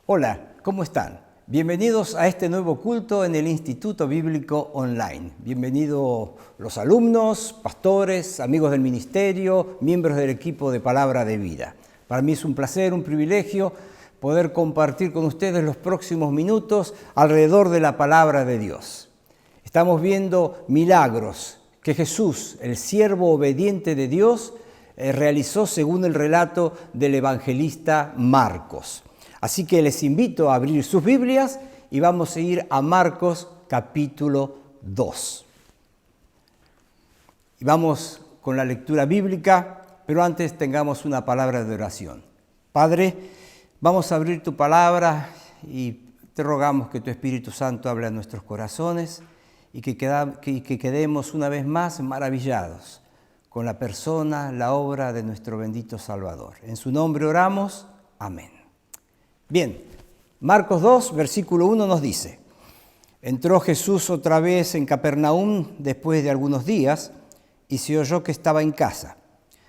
Hola, ¿cómo están? Bienvenidos a este nuevo culto en el Instituto Bíblico Online. Bienvenidos los alumnos, pastores, amigos del ministerio, miembros del equipo de Palabra de Vida. Para mí es un placer, un privilegio poder compartir con ustedes los próximos minutos alrededor de la Palabra de Dios. Estamos viendo milagros que Jesús, el siervo obediente de Dios, realizó según el relato del evangelista Marcos. Así que les invito a abrir sus Biblias y vamos a ir a Marcos capítulo 2. Y vamos con la lectura bíblica, pero antes tengamos una palabra de oración. Padre, vamos a abrir tu palabra y te rogamos que tu Espíritu Santo hable a nuestros corazones y que quedemos una vez más maravillados con la persona, la obra de nuestro bendito Salvador. En su nombre oramos. Amén. Bien, Marcos 2, versículo 1 nos dice: entró Jesús otra vez en Capernaum después de algunos días y se oyó que estaba en casa.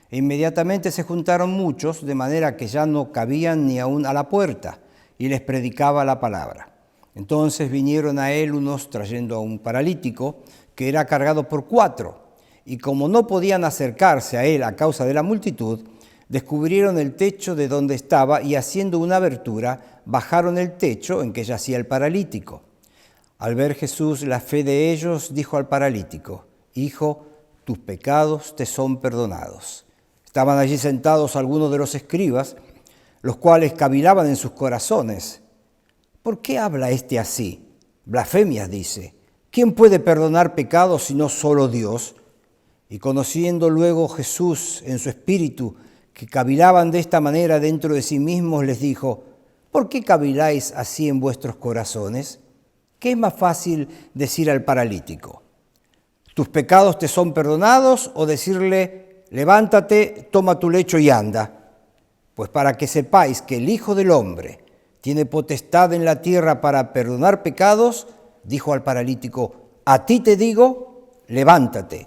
E inmediatamente se juntaron muchos, de manera que ya no cabían ni aún a la puerta, y les predicaba la palabra. Entonces vinieron a él unos trayendo a un paralítico que era cargado por 4, y como no podían acercarse a él a causa de la multitud, descubrieron el techo de donde estaba y haciendo una abertura, bajaron el techo en que yacía el paralítico. Al ver Jesús la fe de ellos, dijo al paralítico: Hijo, tus pecados te son perdonados. Estaban allí sentados algunos de los escribas, los cuales cavilaban en sus corazones: ¿por qué habla este así? Blasfemias dice. ¿Quién puede perdonar pecados sino solo Dios? Y conociendo luego Jesús en su espíritu que cavilaban de esta manera dentro de sí mismos, les dijo: ¿por qué caviláis así en vuestros corazones? ¿Qué es más fácil decir al paralítico: tus pecados te son perdonados, o decirle: levántate, toma tu lecho y anda? Pues para que sepáis que el Hijo del Hombre tiene potestad en la tierra para perdonar pecados, dijo al paralítico: a ti te digo, levántate,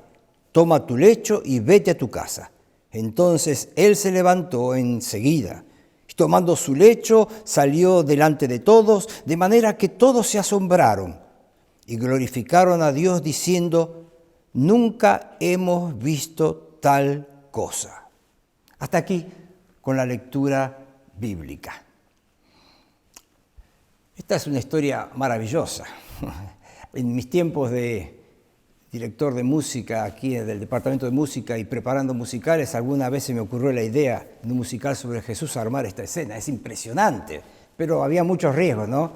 toma tu lecho y vete a tu casa. Entonces él se levantó enseguida y tomando su lecho salió delante de todos, de manera que todos se asombraron y glorificaron a Dios diciendo: nunca hemos visto tal cosa. Hasta aquí con la lectura bíblica. Esta es una historia maravillosa. En mis tiempos de director de música aquí del departamento de música y preparando musicales, alguna vez se me ocurrió la idea de un musical sobre Jesús armar esta escena. Es impresionante, pero había muchos riesgos, ¿no?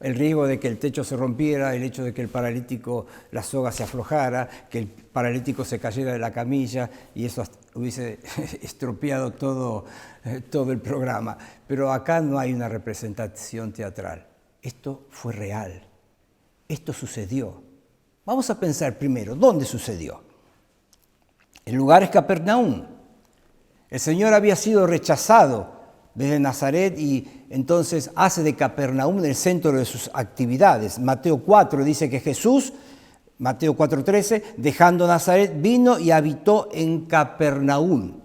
El riesgo de que el techo se rompiera, el hecho de que el paralítico, la soga se aflojara, que el paralítico se cayera de la camilla y eso hubiese estropeado todo el programa. Pero acá no hay una representación teatral. Esto fue real. Esto sucedió. Vamos a pensar primero, ¿dónde sucedió? El lugar es Capernaum. El Señor había sido rechazado desde Nazaret y entonces hace de Capernaum el centro de sus actividades. Mateo 4 dice que Jesús, Mateo 4:13, dejando Nazaret, vino y habitó en Capernaum.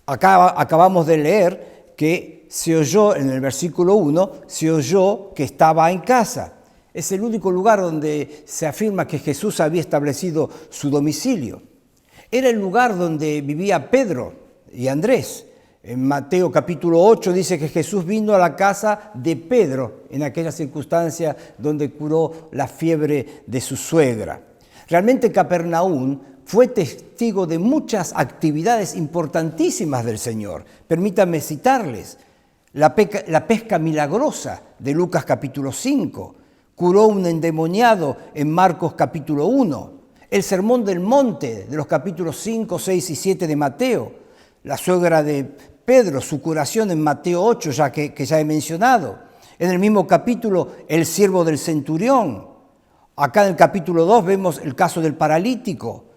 Acá acabamos de leer que se oyó, en el versículo 1, se oyó que estaba en casa. Es el único lugar donde se afirma que Jesús había establecido su domicilio. Era el lugar donde vivía Pedro y Andrés. En Mateo capítulo 8 dice que Jesús vino a la casa de Pedro en aquella circunstancia donde curó la fiebre de su suegra. Realmente Capernaum fue testigo de muchas actividades importantísimas del Señor. Permítanme citarles: la pesca milagrosa de Lucas capítulo 5, curó un endemoniado en Marcos capítulo 1, el sermón del monte de los capítulos 5, 6 y 7 de Mateo, la suegra de Pedro, su curación en Mateo 8, que ya he mencionado. En el mismo capítulo, el siervo del centurión. Acá en el capítulo 2 vemos el caso del paralítico,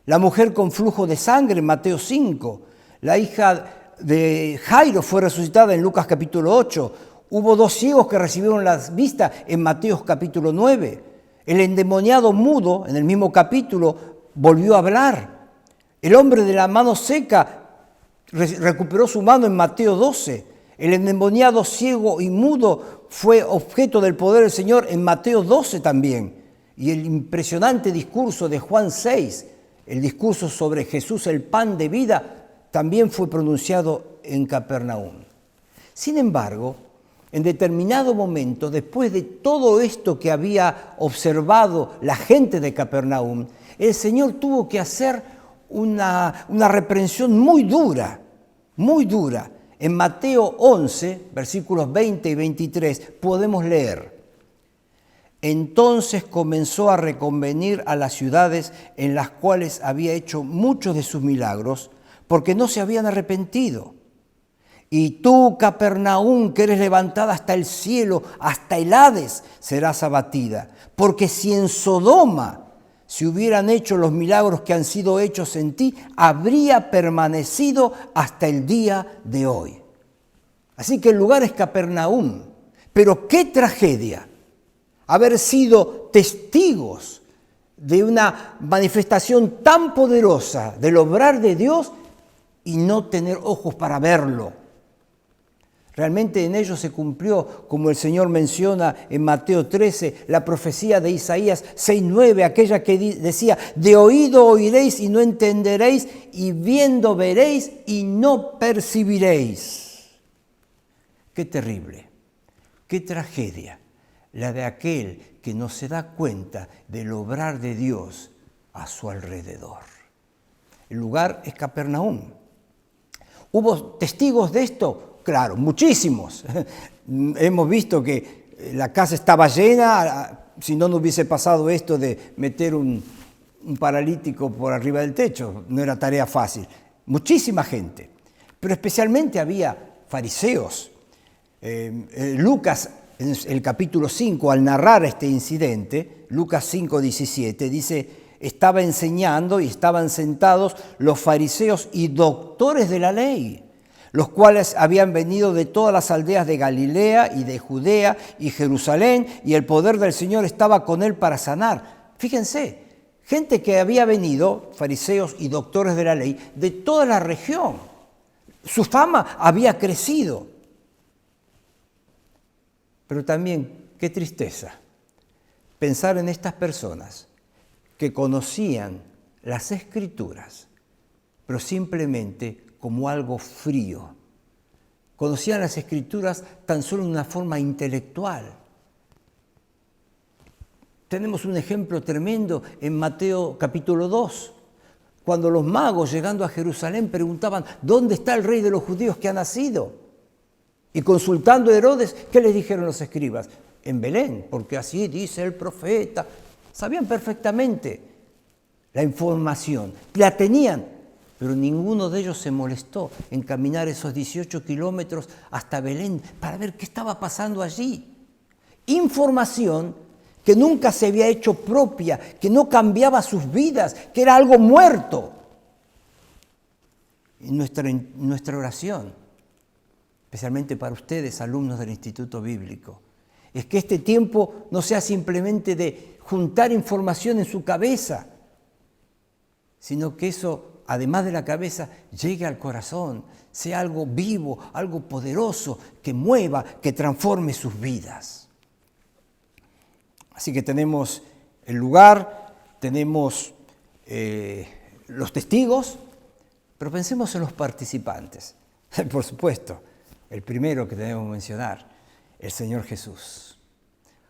la mujer con flujo de sangre en Mateo 5, la hija de Jairo fue resucitada en Lucas capítulo 8, hubo 2 ciegos que recibieron la vista en Mateo capítulo 9, el endemoniado mudo en el mismo capítulo volvió a hablar, el hombre de la mano seca recuperó su mano en Mateo 12, El endemoniado ciego y mudo fue objeto del poder del Señor en Mateo 12 también. Y el impresionante discurso de Juan 6, el discurso sobre Jesús, el pan de vida, también fue pronunciado en Capernaum. Sin embargo, en determinado momento, después de todo esto que había observado la gente de Capernaum, el Señor tuvo que hacer una reprensión muy dura, muy dura. En Mateo 11, versículos 20 y 23, podemos leer: entonces comenzó a reconvenir a las ciudades en las cuales había hecho muchos de sus milagros, porque no se habían arrepentido. Y tú, Capernaum, que eres levantada hasta el cielo, hasta el Hades, serás abatida. Porque si en Sodoma se hubieran hecho los milagros que han sido hechos en ti, habría permanecido hasta el día de hoy. Así que el lugar es Capernaum. Pero qué tragedia haber sido testigos de una manifestación tan poderosa del obrar de Dios y no tener ojos para verlo. Realmente en ello se cumplió, como el Señor menciona en Mateo 13, la profecía de Isaías 6:9, aquella que decía: de oído oiréis y no entenderéis, y viendo veréis y no percibiréis. Qué terrible, qué tragedia la de aquel que no se da cuenta del obrar de Dios a su alrededor. El lugar es Capernaum. ¿Hubo testigos de esto? Claro, muchísimos. Hemos visto que la casa estaba llena, si no hubiese pasado esto de meter un paralítico por arriba del techo, no era tarea fácil. Muchísima gente, pero especialmente había fariseos. Lucas, en el capítulo 5, al narrar este incidente, Lucas 5:17, dice: estaba enseñando y estaban sentados los fariseos y doctores de la ley, los cuales habían venido de todas las aldeas de Galilea y de Judea y Jerusalén, y el poder del Señor estaba con él para sanar. Fíjense, gente que había venido, fariseos y doctores de la ley, de toda la región. Su fama había crecido. Pero también, qué tristeza, pensar en estas personas que conocían las Escrituras, pero simplemente como algo frío. Conocían las Escrituras tan solo de una forma intelectual. Tenemos un ejemplo tremendo en Mateo capítulo 2, cuando los magos, llegando a Jerusalén, preguntaban: ¿dónde está el rey de los judíos que ha nacido? Y consultando a Herodes, ¿qué les dijeron los escribas? En Belén, porque así dice el profeta. Sabían perfectamente la información, la tenían, pero ninguno de ellos se molestó en caminar esos 18 kilómetros hasta Belén para ver qué estaba pasando allí. Información que nunca se había hecho propia, que no cambiaba sus vidas, que era algo muerto. En nuestra oración, especialmente para ustedes, alumnos del Instituto Bíblico, es que este tiempo no sea simplemente de juntar información en su cabeza, sino que eso, además de la cabeza, llegue al corazón, sea algo vivo, algo poderoso, que mueva, que transforme sus vidas. Así que tenemos el lugar, tenemos los testigos, pero pensemos en los participantes. Por supuesto, el primero que debemos mencionar, el Señor Jesús.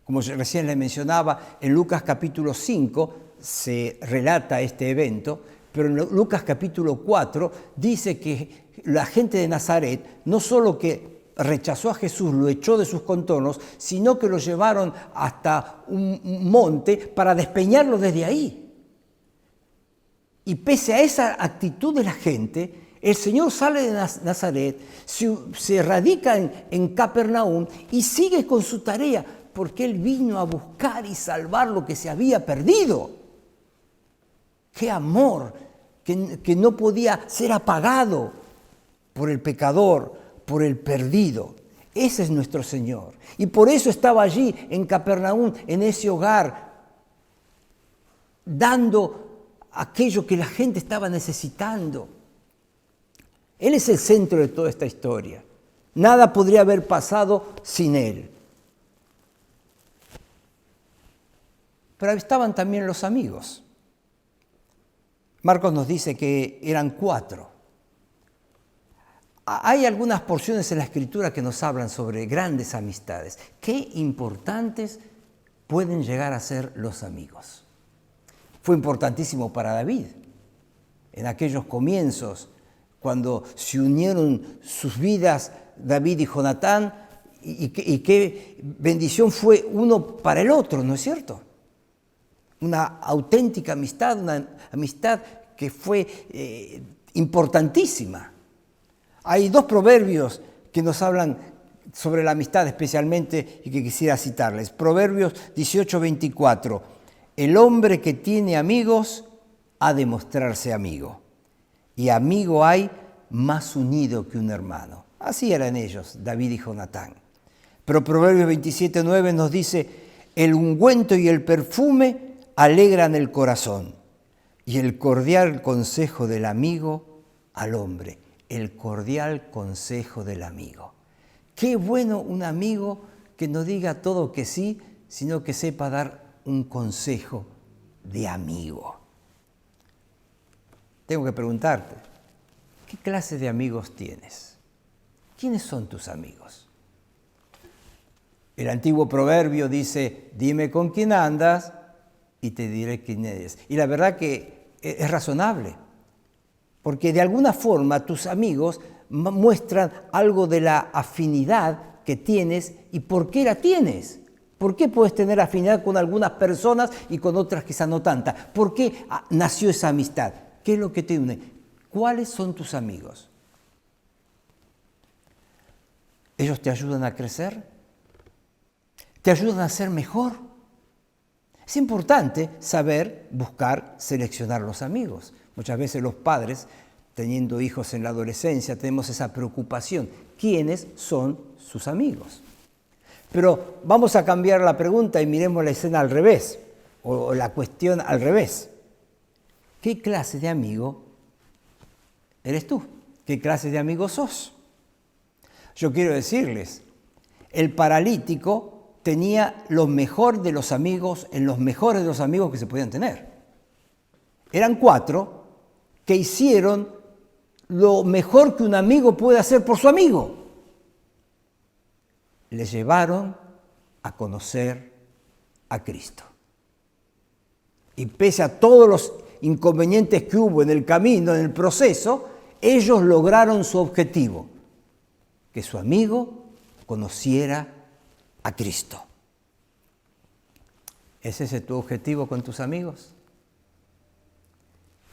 Como recién le mencionaba, en Lucas capítulo 5 se relata este evento, pero en Lucas capítulo 4 dice que la gente de Nazaret no solo que rechazó a Jesús, lo echó de sus contornos, sino que lo llevaron hasta un monte para despeñarlo desde ahí. Y pese a esa actitud de la gente, el Señor sale de Nazaret, se radica en Capernaum y sigue con su tarea, porque Él vino a buscar y salvar lo que se había perdido. ¡Qué amor! Que no podía ser apagado por el pecador, por el perdido. Ese es nuestro Señor. Y por eso estaba allí en Capernaum, en ese hogar, dando aquello que la gente estaba necesitando. Él es el centro de toda esta historia. Nada podría haber pasado sin Él. Pero estaban también los amigos. Marcos nos dice que eran 4. Hay algunas porciones en la Escritura que nos hablan sobre grandes amistades. Qué importantes pueden llegar a ser los amigos. Fue importantísimo para David. En aquellos comienzos, cuando se unieron sus vidas David y Jonatán, y qué bendición fue uno para el otro, ¿no es cierto? Una auténtica amistad, una amistad que fue importantísima. Hay 2 proverbios que nos hablan sobre la amistad especialmente y que quisiera citarles. Proverbios 18:24. El hombre que tiene amigos ha de mostrarse amigo, y amigo hay más unido que un hermano. Así eran ellos, David y Jonatán. Pero Proverbios 27:9 nos dice, el ungüento y el perfume alegran el corazón, y el cordial consejo del amigo al hombre. El cordial consejo del amigo. Qué bueno un amigo que no diga todo que sí, sino que sepa dar un consejo de amigo. Tengo que preguntarte, ¿qué clase de amigos tienes? ¿Quiénes son tus amigos? El antiguo proverbio dice, dime con quién andas y te diré quién eres. Y la verdad que es razonable, porque de alguna forma tus amigos muestran algo de la afinidad que tienes y por qué la tienes. ¿Por qué puedes tener afinidad con algunas personas y con otras quizá no tanta? ¿Por qué nació esa amistad? ¿Qué es lo que te une? ¿Cuáles son tus amigos? ¿Ellos te ayudan a crecer? ¿Te ayudan a ser mejor? Es importante saber, buscar, seleccionar los amigos. Muchas veces los padres, teniendo hijos en la adolescencia, tenemos esa preocupación. ¿Quiénes son sus amigos? Pero vamos a cambiar la pregunta y miremos la escena al revés, o la cuestión al revés. ¿Qué clase de amigo eres tú? ¿Qué clase de amigo sos? Yo quiero decirles, el paralítico tenía lo mejor de los amigos, en los mejores de los amigos que se podían tener. Eran 4 que hicieron lo mejor que un amigo puede hacer por su amigo. Le llevaron a conocer a Cristo. Y pese a todos los inconvenientes que hubo en el camino, en el proceso, ellos lograron su objetivo, que su amigo conociera a Cristo. ¿Es ese tu objetivo con tus amigos?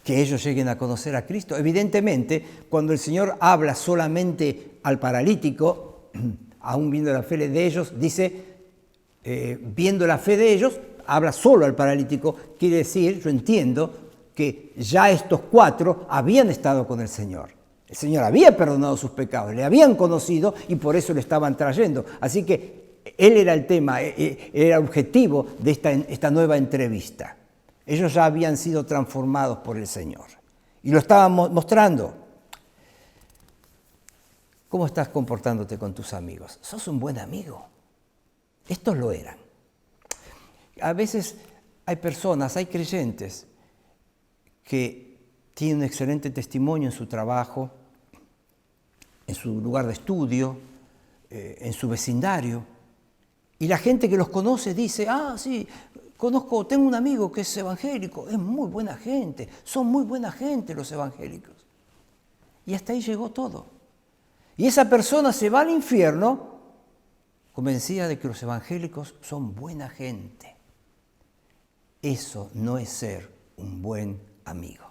Que ellos lleguen a conocer a Cristo. Evidentemente, cuando el Señor habla solamente al paralítico, aún viendo la fe de ellos, dice, viendo la fe de ellos, habla solo al paralítico. Quiere decir, yo entiendo, que ya estos 4 habían estado con el Señor. El Señor había perdonado sus pecados, le habían conocido y por eso le estaban trayendo. Así que Él era el tema, era el objetivo de esta nueva entrevista. Ellos ya habían sido transformados por el Señor y lo estaban mostrando. ¿Cómo estás comportándote con tus amigos? ¿Sos un buen amigo? Estos lo eran. A veces hay personas, hay creyentes que tienen un excelente testimonio en su trabajo, en su lugar de estudio, en su vecindario, y la gente que los conoce dice, sí, tengo un amigo que es evangélico, es muy buena gente, son muy buena gente los evangélicos. Y hasta ahí llegó todo. Y esa persona se va al infierno convencida de que los evangélicos son buena gente. Eso no es ser un buen amigo.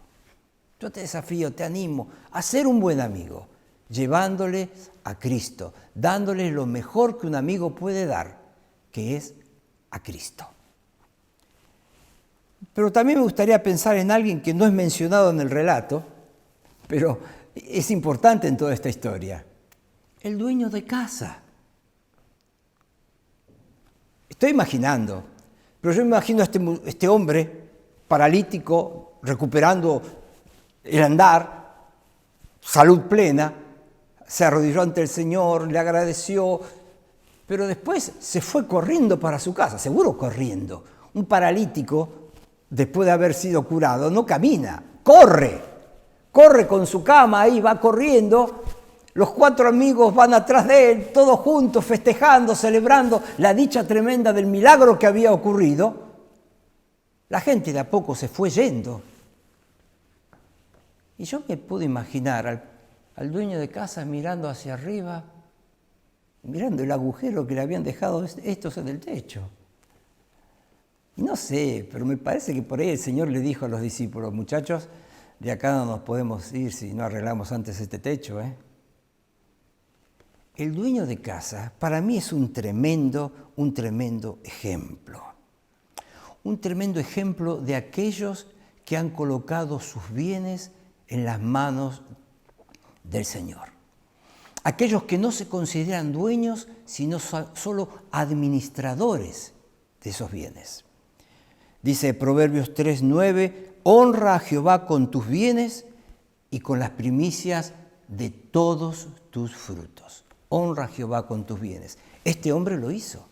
Yo te desafío, te animo a ser un buen amigo, llevándole a Cristo, dándole lo mejor que un amigo puede dar, que es a Cristo. Pero también me gustaría pensar en alguien que no es mencionado en el relato, pero es importante en toda esta historia. El dueño de casa. Estoy imaginando, pero yo me imagino a este hombre paralítico, recuperando el andar, salud plena, se arrodilló ante el Señor, le agradeció, pero después se fue corriendo para su casa, seguro corriendo. Un paralítico, después de haber sido curado, no camina, corre con su cama ahí, va corriendo. Los 4 amigos van atrás de él, todos juntos, festejando, celebrando la dicha tremenda del milagro que había ocurrido. La gente de a poco se fue yendo. Y yo me pude imaginar al dueño de casa mirando hacia arriba, mirando el agujero que le habían dejado estos en el techo. Y no sé, pero me parece que por ahí el Señor le dijo a los discípulos: muchachos, de acá no nos podemos ir si no arreglamos antes este techo, El dueño de casa para mí es un tremendo ejemplo. Un tremendo ejemplo de aquellos que han colocado sus bienes en las manos del Señor. Aquellos que no se consideran dueños, sino solo administradores de esos bienes. Dice Proverbios 3:9, honra a Jehová con tus bienes y con las primicias de todos tus frutos. Honra a Jehová con tus bienes. Este hombre lo hizo.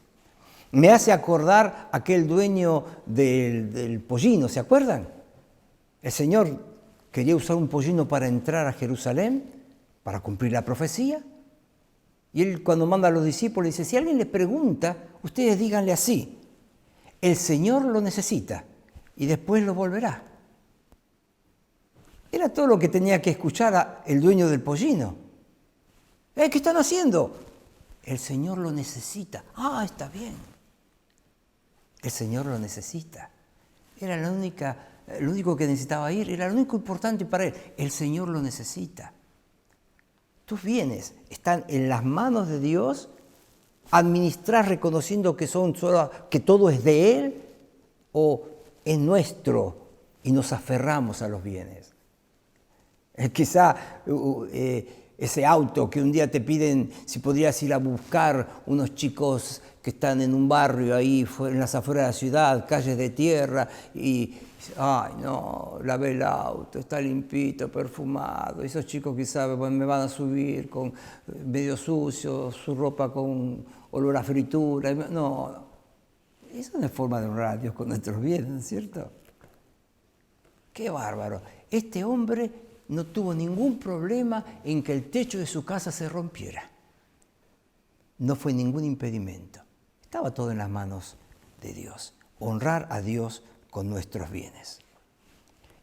Me hace acordar aquel dueño del pollino, ¿se acuerdan? El Señor quería usar un pollino para entrar a Jerusalén, para cumplir la profecía. Y él, cuando manda a los discípulos, dice: si alguien les pregunta, ustedes díganle así: el Señor lo necesita y después lo volverá. Era todo lo que tenía que escuchar el dueño del pollino. ¿Qué están haciendo? El Señor lo necesita. Ah, está bien. El Señor lo necesita. Era lo único que necesitaba ir, era lo único importante para él. El Señor lo necesita. Tus bienes están en las manos de Dios. ¿Administrar reconociendo que todo es de Él, o es nuestro y nos aferramos a los bienes? Quizá ese auto que un día te piden si podrías ir a buscar unos chicos que están en un barrio ahí en las afueras de la ciudad, calles de tierra, y ay no, lavé el auto, está limpito, perfumado, esos chicos quizás me van a subir con medio sucio, su ropa con olor a fritura. No, eso no es forma de honrar a Dios con nuestros bienes, ¿no es cierto? ¡Qué bárbaro! Este hombre no tuvo ningún problema en que el techo de su casa se rompiera. No fue ningún impedimento. Estaba todo en las manos de Dios. Honrar a Dios con nuestros bienes.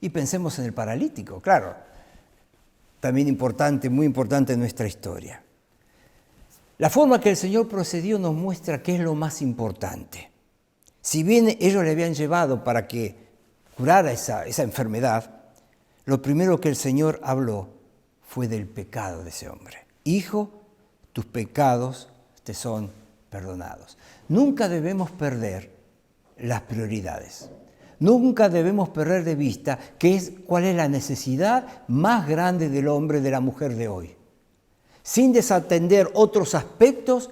Y pensemos en el paralítico, claro. También importante, muy importante en nuestra historia. La forma que el Señor procedió nos muestra qué es lo más importante. Si bien ellos le habían llevado para que curara esa enfermedad, lo primero que el Señor habló fue del pecado de ese hombre. Hijo, tus pecados te son perdonados. Nunca debemos perder las prioridades. Nunca debemos perder de vista cuál es la necesidad más grande del hombre, de la mujer de hoy. Sin desatender otros aspectos,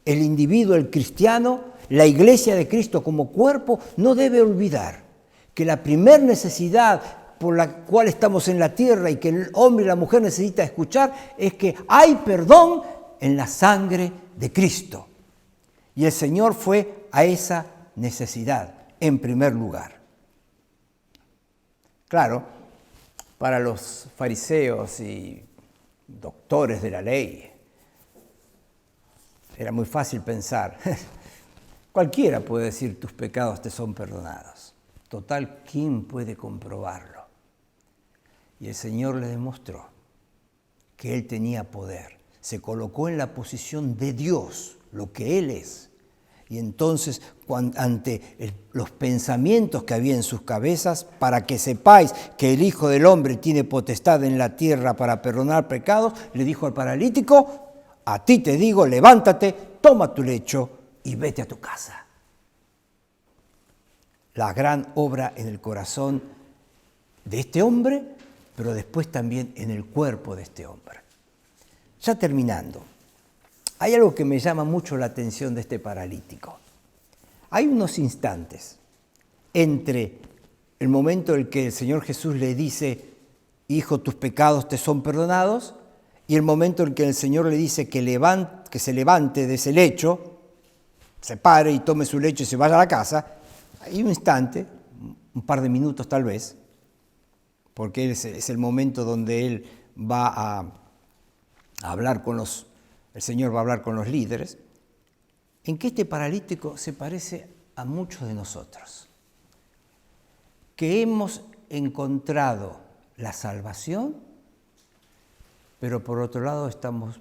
el individuo, el cristiano, la iglesia de Cristo como cuerpo, no debe olvidar que la primer necesidad por la cual estamos en la tierra y que el hombre y la mujer necesitan escuchar es que hay perdón en la sangre de Cristo. Y el Señor fue a esa necesidad en primer lugar. Claro, para los fariseos y doctores de la ley era muy fácil pensar: cualquiera puede decir tus pecados te son perdonados. Total, ¿quién puede comprobarlo? Y el Señor le demostró que Él tenía poder. Se colocó en la posición de Dios, lo que Él es. Y entonces, ante los pensamientos que había en sus cabezas, para que sepáis que el Hijo del Hombre tiene potestad en la tierra para perdonar pecados, le dijo al paralítico: a ti te digo, levántate, toma tu lecho y vete a tu casa. La gran obra en el corazón de este hombre, pero después también en el cuerpo de este hombre. Ya terminando, hay algo que me llama mucho la atención de este paralítico. Hay unos instantes entre el momento en el que el Señor Jesús le dice: hijo, tus pecados te son perdonados, y el momento en que el Señor le dice que se levante de ese lecho, se pare y tome su lecho y se vaya a la casa, hay un instante, un par de minutos tal vez, porque es el momento donde él va a hablar el Señor va a hablar con los líderes, en que este paralítico se parece a muchos de nosotros, que hemos encontrado la salvación, pero por otro lado estamos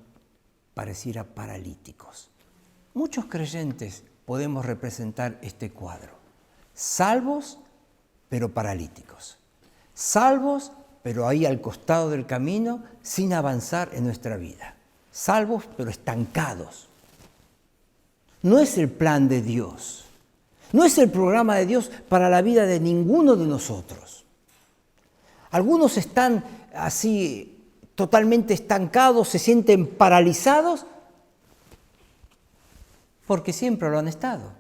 pareciera paralíticos. Muchos creyentes podemos representar este cuadro, salvos pero paralíticos, salvos pero ahí al costado del camino sin avanzar en nuestra vida, salvos pero estancados. No es el plan de Dios, no es el programa de Dios para la vida de ninguno de nosotros. Algunos están así totalmente estancados, se sienten paralizados porque siempre lo han estado.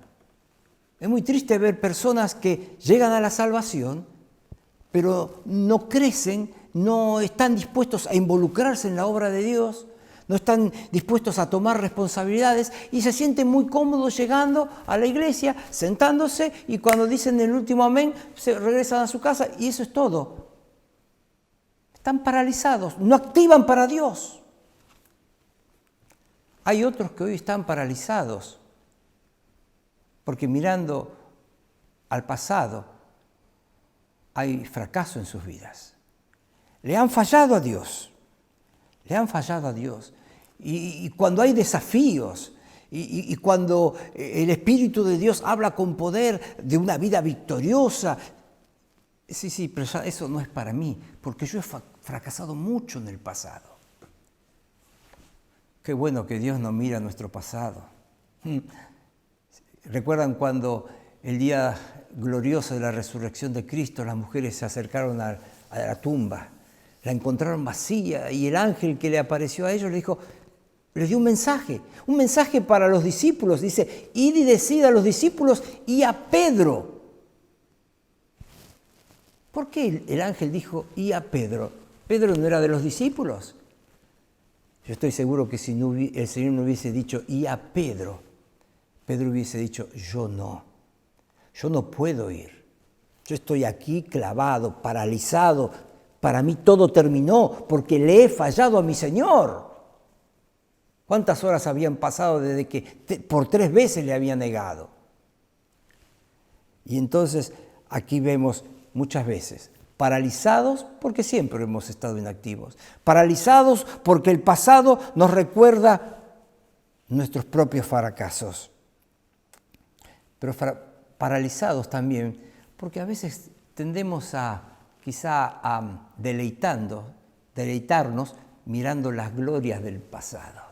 Es muy triste ver personas que llegan a la salvación, pero no crecen, no están dispuestos a involucrarse en la obra de Dios, no están dispuestos a tomar responsabilidades y se sienten muy cómodos llegando a la iglesia, sentándose y cuando dicen el último amén, se regresan a su casa y eso es todo. Están paralizados, no activan para Dios. Hay otros que hoy están paralizados porque mirando al pasado hay fracaso en sus vidas. Le han fallado a Dios, le han fallado a Dios. Y cuando hay desafíos y cuando el Espíritu de Dios habla con poder de una vida victoriosa, sí, pero eso no es para mí, porque yo he fracasado mucho en el pasado. Qué bueno que Dios no mira nuestro pasado. ¿Recuerdan cuando el día glorioso de la resurrección de Cristo, las mujeres se acercaron a la tumba, la encontraron vacía y el ángel que le apareció a ellos les dio un mensaje para los discípulos, dice, id y decid a los discípulos y a Pedro. ¿Por qué el ángel dijo y a Pedro? ¿Pedro no era de los discípulos? Yo estoy seguro que si el Señor no hubiese dicho y a Pedro, Pedro hubiese dicho yo no puedo ir. Yo estoy aquí clavado, paralizado, para mí todo terminó porque le he fallado a mi Señor. ¿Cuántas horas habían pasado desde que por 3 veces le había negado? Y entonces aquí vemos muchas veces paralizados porque siempre hemos estado inactivos, paralizados porque el pasado nos recuerda nuestros propios fracasos, pero paralizados también porque a veces tendemos a deleitarnos mirando las glorias del pasado.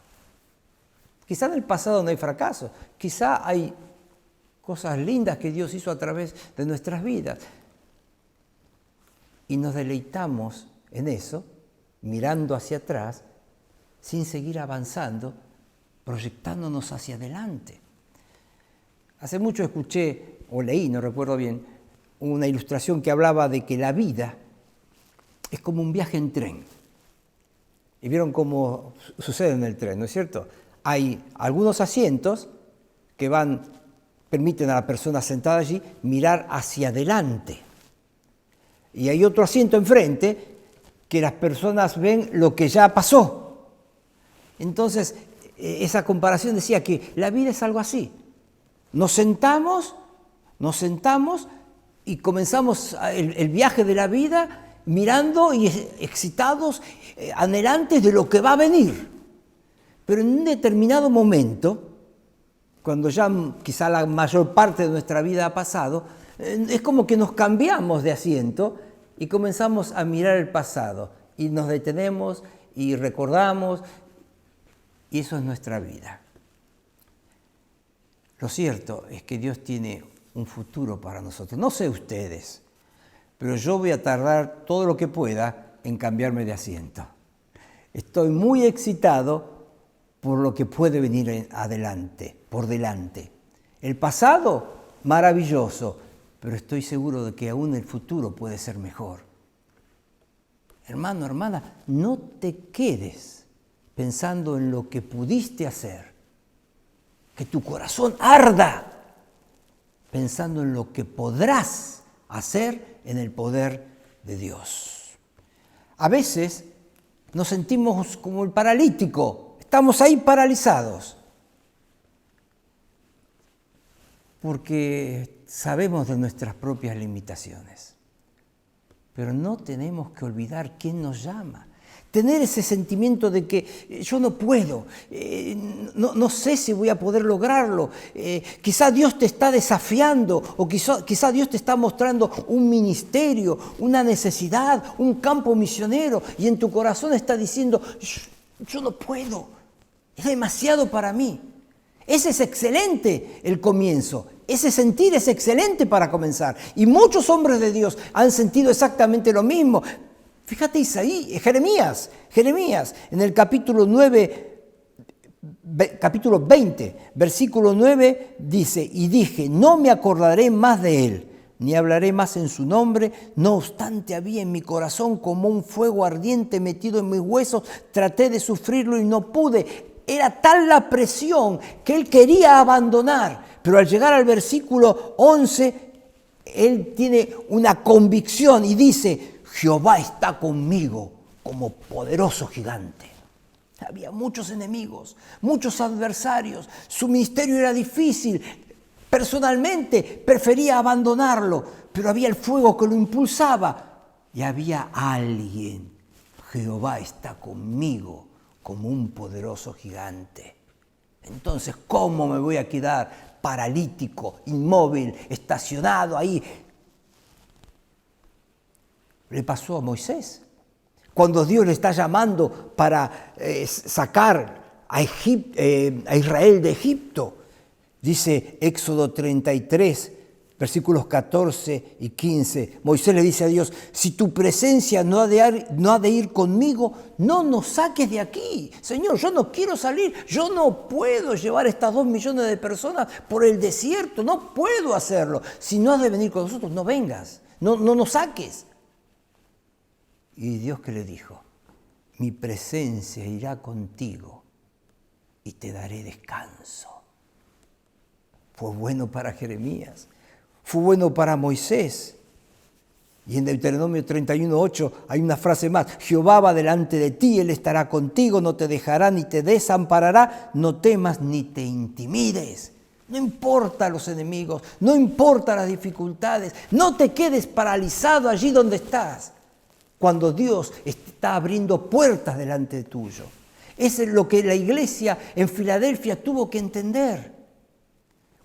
Quizá en el pasado no hay fracaso, quizá hay cosas lindas que Dios hizo a través de nuestras vidas. Y nos deleitamos en eso, mirando hacia atrás, sin seguir avanzando, proyectándonos hacia adelante. Hace mucho escuché, o leí, no recuerdo bien, una ilustración que hablaba de que la vida es como un viaje en tren. Y vieron cómo sucede en el tren, ¿no es cierto? Hay algunos asientos que permiten a la persona sentada allí mirar hacia adelante. Y hay otro asiento enfrente que las personas ven lo que ya pasó. Entonces, esa comparación decía que la vida es algo así. Nos sentamos y comenzamos el viaje de la vida mirando y excitados, anhelantes de lo que va a venir. Pero en un determinado momento, cuando ya quizá la mayor parte de nuestra vida ha pasado, es como que nos cambiamos de asiento y comenzamos a mirar el pasado y nos detenemos y recordamos y eso es nuestra vida. Lo cierto es que Dios tiene un futuro para nosotros. No sé ustedes, pero yo voy a tardar todo lo que pueda en cambiarme de asiento. Estoy muy excitado por lo que puede venir por delante. El pasado, maravilloso, pero estoy seguro de que aún el futuro puede ser mejor. Hermano, hermana, no te quedes pensando en lo que pudiste hacer, que tu corazón arda pensando en lo que podrás hacer en el poder de Dios. A veces nos sentimos como el paralítico, estamos ahí paralizados, porque sabemos de nuestras propias limitaciones, pero no tenemos que olvidar quién nos llama. Tener ese sentimiento de que yo no puedo, no sé si voy a poder lograrlo, quizá Dios te está desafiando o quizá Dios te está mostrando un ministerio, una necesidad, un campo misionero y en tu corazón está diciendo, yo no puedo, es demasiado para mí. Ese es excelente el comienzo, ese sentir es excelente para comenzar y muchos hombres de Dios han sentido exactamente lo mismo. Fíjate Jeremías, en el capítulo 20, versículo 9, dice, y dije, no me acordaré más de él, ni hablaré más en su nombre, no obstante había en mi corazón como un fuego ardiente metido en mis huesos, traté de sufrirlo y no pude. Era tal la presión que él quería abandonar, pero al llegar al versículo 11, él tiene una convicción y dice, Jehová está conmigo como poderoso gigante. Había muchos enemigos, muchos adversarios. Su ministerio era difícil. Personalmente prefería abandonarlo, pero había el fuego que lo impulsaba. Y había alguien. Jehová está conmigo como un poderoso gigante. Entonces, ¿cómo me voy a quedar paralítico, inmóvil, estacionado ahí? Le pasó a Moisés. Cuando Dios le está llamando para sacar a Israel de Egipto, dice Éxodo 33, versículos 14 y 15, Moisés le dice a Dios, si tu presencia no ha de ir conmigo, no nos saques de aquí. Señor, yo no quiero salir, yo no puedo llevar estas 2 millones de personas por el desierto, no puedo hacerlo. Si no has de venir con nosotros, no vengas, no nos saques. Y Dios que le dijo, mi presencia irá contigo y te daré descanso. Fue bueno para Jeremías, fue bueno para Moisés. Y en Deuteronomio 31:8 hay una frase más, Jehová va delante de ti, Él estará contigo, no te dejará ni te desamparará, no temas ni te intimides. No importa los enemigos, no importa las dificultades, no te quedes paralizado allí donde estás. Cuando Dios está abriendo puertas delante tuyo. Eso es lo que la iglesia en Filadelfia tuvo que entender.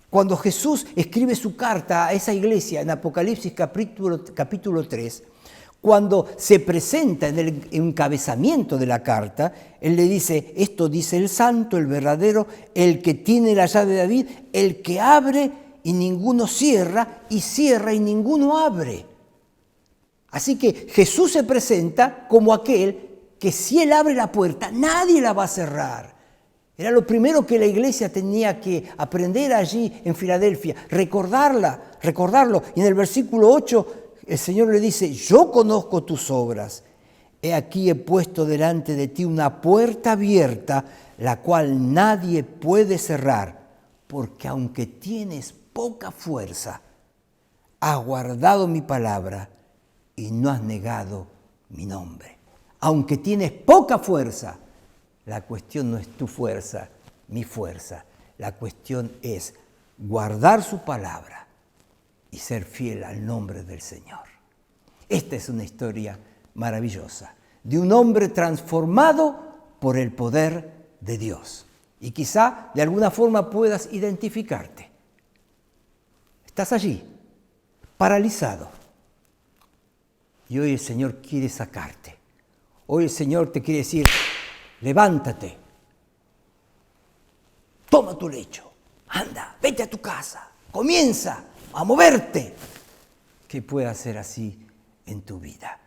Cuando Jesús escribe su carta a esa iglesia en Apocalipsis capítulo 3, cuando se presenta en el encabezamiento de la carta, Él le dice, esto dice el santo, el verdadero, el que tiene la llave de David, el que abre y ninguno cierra, y cierra y ninguno abre. Así que Jesús se presenta como aquel que si Él abre la puerta, nadie la va a cerrar. Era lo primero que la iglesia tenía que aprender allí en Filadelfia, recordarlo. Y en el versículo 8 el Señor le dice, yo conozco tus obras. He aquí he puesto delante de ti una puerta abierta, la cual nadie puede cerrar, porque aunque tienes poca fuerza, has guardado mi palabra y no has negado mi nombre. Aunque tienes poca fuerza, la cuestión no es tu fuerza, mi fuerza. La cuestión es guardar su palabra y ser fiel al nombre del Señor. Esta es una historia maravillosa de un hombre transformado por el poder de Dios. Y quizá de alguna forma puedas identificarte. Estás allí, paralizado. Y hoy el Señor quiere sacarte. Hoy el Señor te quiere decir, levántate, toma tu lecho, anda, vete a tu casa, comienza a moverte. Que pueda ser así en tu vida.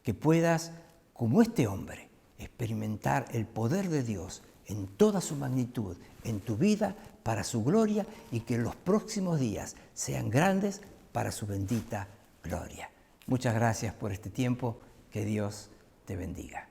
Que puedas, como este hombre, experimentar el poder de Dios en toda su magnitud, en tu vida, para su gloria, y que los próximos días sean grandes para su bendita gloria. Muchas gracias por este tiempo. Que Dios te bendiga.